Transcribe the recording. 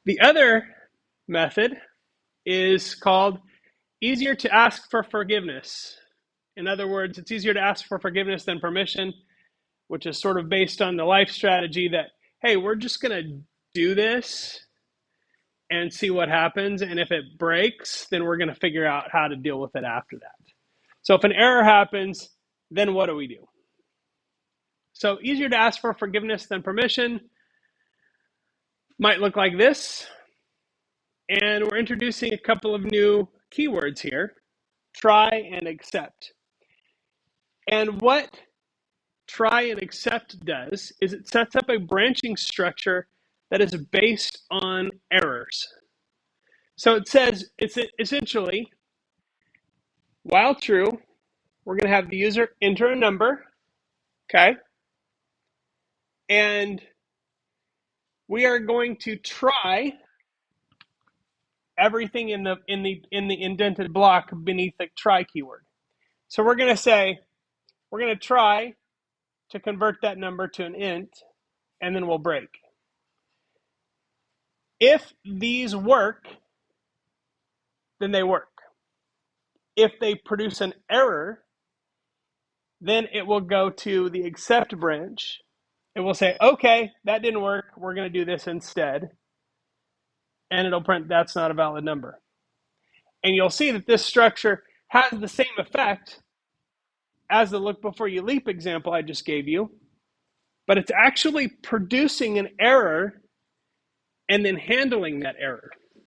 The other method is called easier to ask for forgiveness. In other words, it's easier to ask for forgiveness than permission, which is sort of based on the life strategy that, hey, we're just going to do this and see what happens. And if it breaks, then we're going to figure out how to deal with it after that. So if an error happens, then what do we do? So easier to ask for forgiveness than permission might look like this. And we're introducing a couple of new keywords here, try and accept. And what try and accept does is it sets up a branching structure that is based on errors. So it says it's essentially, while true, we're going to have the user enter a number, okay? And we are going to try everything in the indented block beneath the try keyword. So we're going to say we're going to try to convert that number to an int, and then we'll break. If these work, then they work. If they produce an error, then it will go to the accept branch. It will say, okay, that didn't work. We're going to do this instead. And it'll print that's not a valid number. And you'll see that this structure has the same effect as the look before you leap example I just gave you, but it's actually producing an error and then handling that error.